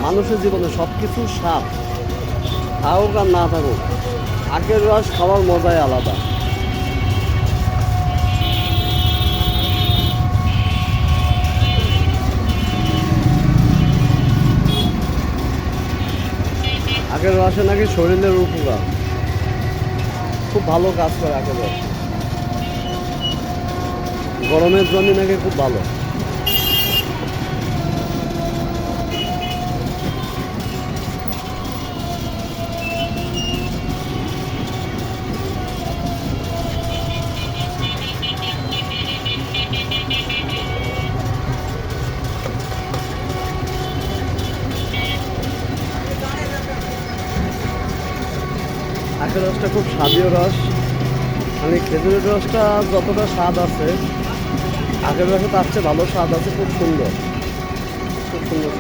মানুষের জীবনে সব কিছুর স্বাদ থাকুক আর না থাকুক, আখের রস খাওয়ার মজাই আলাদা। আখের রসে নাকি শরীরের উপকার, খুব ভালো কাজ করে আখের রস, গরমের জন্য নাকি খুব ভালো। আখের রসটা খুব স্বাদীয় রস, মানে খেজুরের রসটা যতটা স্বাদ আছে আখের রসে তার চেয়ে ভালো স্বাদ আছে, খুব সুন্দর, খুব সুন্দর।